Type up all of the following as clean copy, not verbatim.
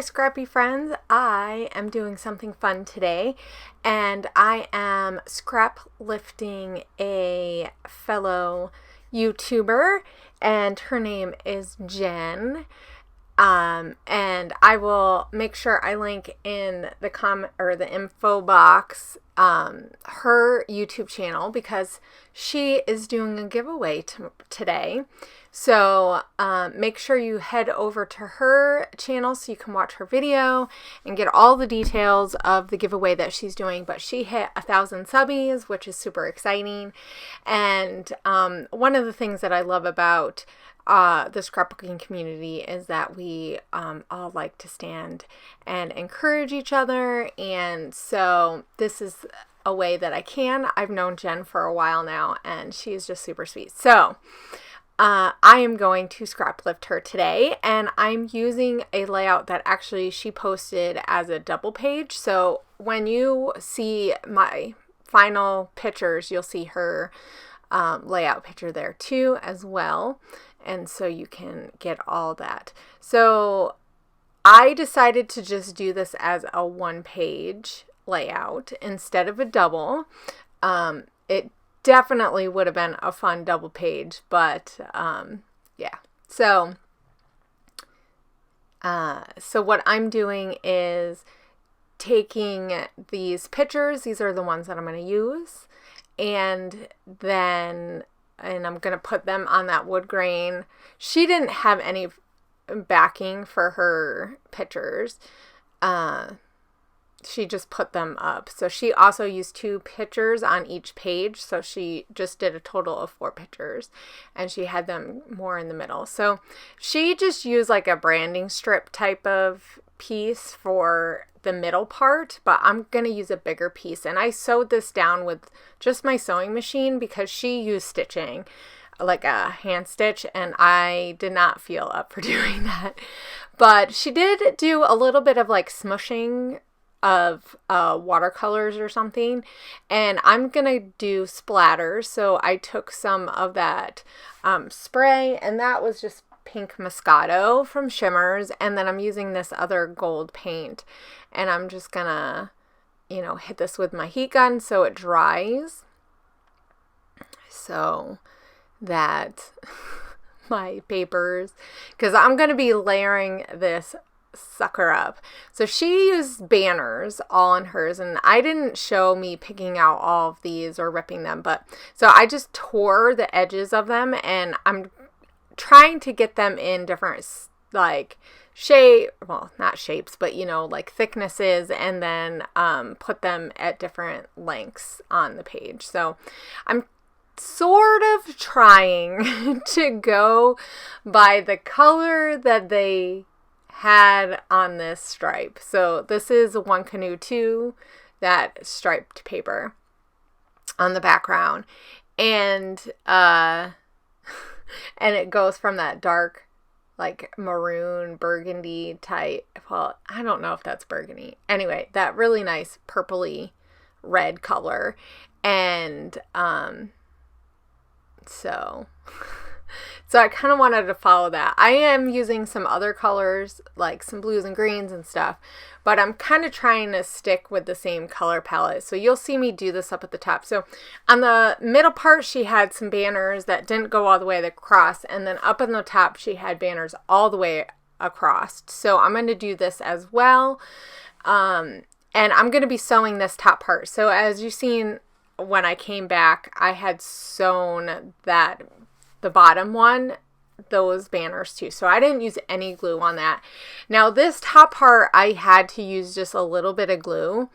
my scrappy friends. I am doing something fun today, and I am scrap lifting a fellow YouTuber, and her name is Jenn. And I will make sure I link in the the info box her YouTube channel, because she is doing a giveaway today. So make sure you head over to her channel so you can watch her video and get all the details of the giveaway that she's doing. But she hit 1,000 subbies, which is super exciting. And one of the things that I love about the scrapbooking community is that we all like to stand and encourage each other, and so this is a way that I can. I've known Jenn for a while now, and she's just super sweet. So I am going to scrap lift her today, and I'm using a layout that actually she posted as a double page. So when you see my final pictures, you'll see her layout picture there too as well. And so you can get all that. So I decided to just do this as a one-page layout instead of a double. It definitely would have been a fun double page, but yeah. So what I'm doing is taking these pictures. These are the ones that I'm going to use. And I'm going to put them on that wood grain. She didn't have any backing for her pictures. She just put them up. So she also used 2 pictures on each page. So she just did a total of 4 pictures, and she had them more in the middle. So she just used like a branding strip type of piece for the middle part, but I'm going to use a bigger piece. And I sewed this down with just my sewing machine because she used stitching, like a hand stitch, and I did not feel up for doing that. But she did do a little bit of like smushing of watercolors or something, and I'm gonna do splatters. So I took some of that spray, and that was just pink Moscato from Shimmers, and then I'm using this other gold paint, and I'm just gonna hit this with my heat gun so it dries, so that my papers, because I'm gonna be layering this sucker up. So she used banners all on hers, and I didn't show me picking out all of these or ripping them, but so I just tore the edges of them, and I'm trying to get them in different like shape, well, not shapes, but like thicknesses, and then put them at different lengths on the page. So I'm sort of trying to go by the color that they had on this stripe. So this is One Canoe 2, that striped paper on the background, and and it goes from that dark, like maroon burgundy type, well, I don't know if that's burgundy. Anyway, that really nice purpley red color. And so I kind of wanted to follow that. I am using some other colors, like some blues and greens and stuff, but I'm kind of trying to stick with the same color palette. So you'll see me do this up at the top. So on the middle part, she had some banners that didn't go all the way across, and then up in the top, she had banners all the way across. So I'm going to do this as well. And I'm going to be sewing this top part. So as you've seen, when I came back, I had sewn the bottom one, those banners too. So I didn't use any glue on that. Now this top part, I had to use just a little bit of glue,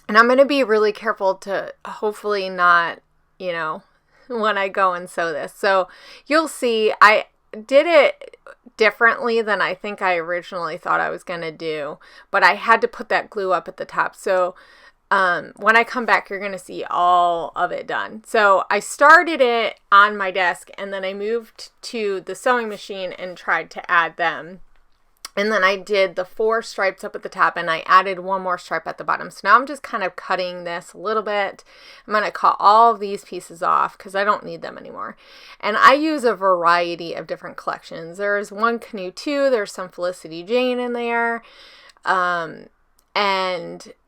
and I'm going to be really careful to hopefully not, when I go and sew this. So you'll see I did it differently than I think I originally thought I was going to do, but I had to put that glue up at the top. So when I come back, you're going to see all of it done. So I started it on my desk, and then I moved to the sewing machine and tried to add them. And then I did the 4 stripes up at the top, and I added 1 more stripe at the bottom. So now I'm just kind of cutting this a little bit. I'm going to cut all of these pieces off because I don't need them anymore. And I use a variety of different collections. There's one Canoe 2, there's some Felicity Jane in there, and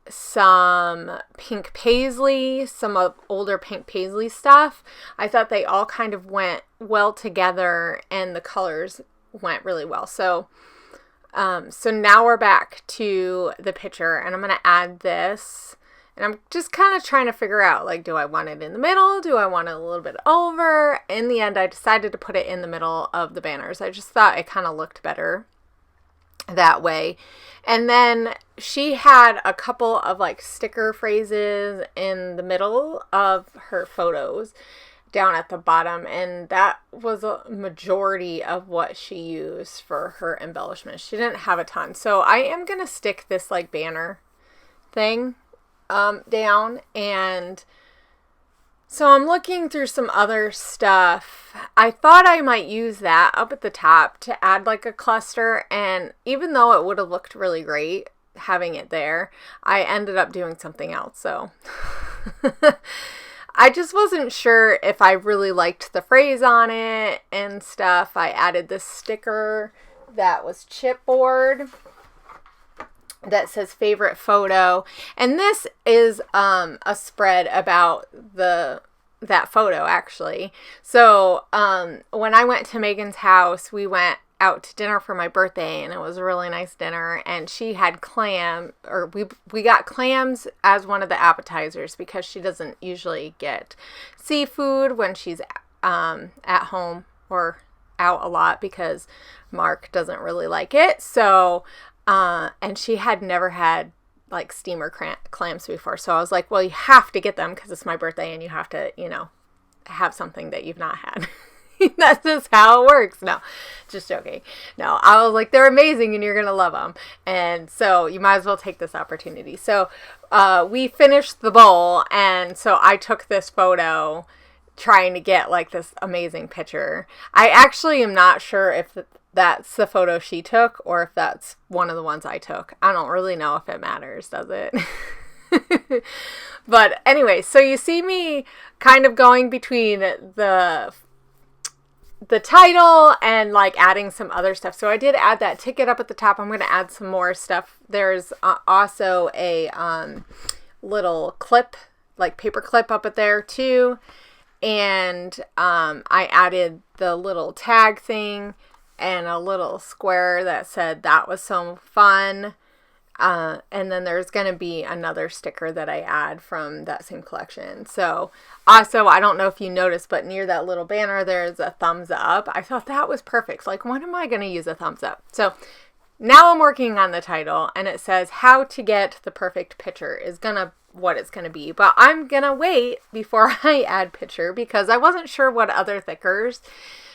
some pink paisley, some of older pink paisley stuff. I thought they all kind of went well together, and the colors went really well. So now we're back to the picture, and I'm going to add this, and I'm just kind of trying to figure out, like, do I want it in the middle? Do I want it a little bit over? In the end, I decided to put it in the middle of the banners. I just thought it kind of looked better that way. And then she had a couple of like sticker phrases in the middle of her photos down at the bottom, and that was a majority of what she used for her embellishment. She didn't have a ton, so I am gonna stick this like banner thing down. And so I'm looking through some other stuff. I thought I might use that up at the top to add like a cluster, and even though it would have looked really great having it there, I ended up doing something else. So I just wasn't sure if I really liked the phrase on it and stuff. I added this sticker that was chipboard that says favorite photo. And this is a spread about that photo, actually. So when I went to Megan's house, we went out to dinner for my birthday, and it was a really nice dinner, and she had we got clams as one of the appetizers because she doesn't usually get seafood when she's at home or out a lot because Mark doesn't really like it. So and she had never had like steamer clams before, so I was like, well, you have to get them because it's my birthday and you have to, have something that you've not had. That's just how it works. No, just joking. No, I was like, they're amazing and you're going to love them. And so you might as well take this opportunity. So we finished the bowl, and so I took this photo trying to get like this amazing picture. I actually am not sure if that's the photo she took or if that's one of the ones I took. I don't really know if it matters, does it? But anyway, so you see me kind of going between the title and like adding some other stuff. So I did add that ticket up at the top. I'm going to add some more stuff. There's also a little clip, like paper clip up at there too. And I added the little tag thing and a little square that said that was so fun. And then there's going to be another sticker that I add from that same collection. So also, I don't know if you noticed, but near that little banner, there's a thumbs up. I thought that was perfect. Like, when am I going to use a thumbs up? So now I'm working on the title, and it says how to get the perfect picture is what it's going to be. But I'm going to wait before I add picture because I wasn't sure what other stickers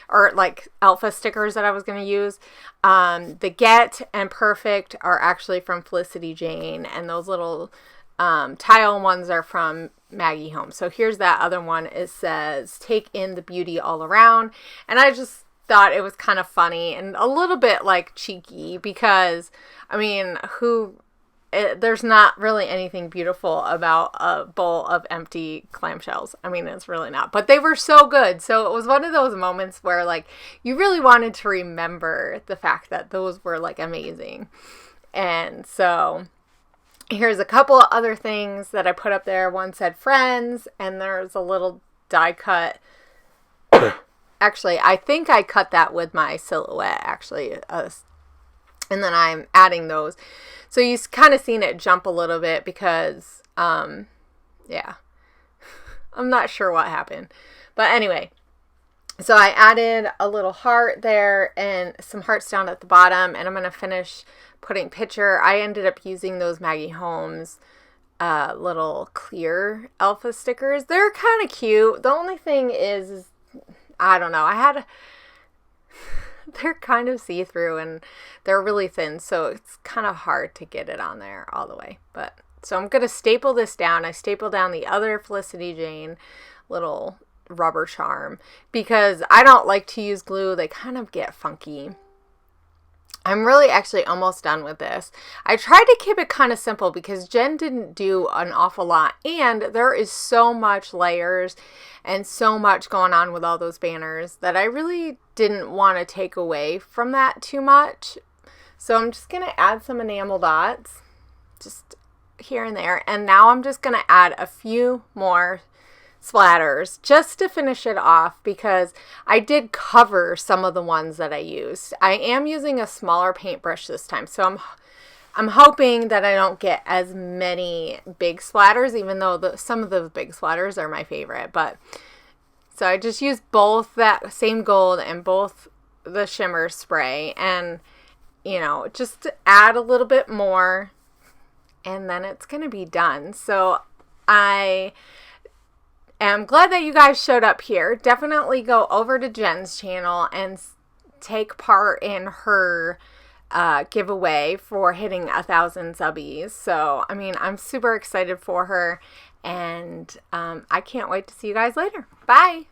or like alpha stickers that I was going to use. The Get and Perfect are actually from Felicity Jane, and those little tile ones are from Maggie Home. So here's that other one. It says take in the beauty all around, and I just thought it was kind of funny and a little bit like cheeky because I mean, there's not really anything beautiful about a bowl of empty clamshells. I mean, it's really not. But they were so good. So it was one of those moments where, like, you really wanted to remember the fact that those were, like, amazing. And so here's a couple of other things that I put up there. One said friends, and there's a little die cut. Actually, I think I cut that with my silhouette, actually. And then I'm adding those. So you've kind of seen it jump a little bit because, yeah, I'm not sure what happened. But anyway, so I added a little heart there and some hearts down at the bottom. And I'm going to finish putting picture. I ended up using those Maggie Holmes little clear alpha stickers. They're kind of cute. The only thing is I don't know. They're kind of see-through and they're really thin, so it's kind of hard to get it on there all the way. But so I'm going to staple this down. I staple down the other Felicity Jane little rubber charm because I don't like to use glue. They kind of get funky. I'm really actually almost done with this. I tried to keep it kind of simple because Jen didn't do an awful lot, and there is so much layers and so much going on with all those banners that I really didn't want to take away from that too much. So I'm just going to add some enamel dots just here and there, and now I'm just going to add a few more splatters just to finish it off because I did cover some of the ones that I used. I am using a smaller paintbrush this time, so I'm hoping that I don't get as many big splatters, even though some of the big splatters are my favorite. But so I just used both that same gold and both the shimmer spray, and you know, just to add a little bit more, and then it's gonna be done. So I'm glad that you guys showed up here. Definitely go over to Jenn's channel and take part in her giveaway for hitting 1,000 subbies. So, I mean, I'm super excited for her, and I can't wait to see you guys later. Bye!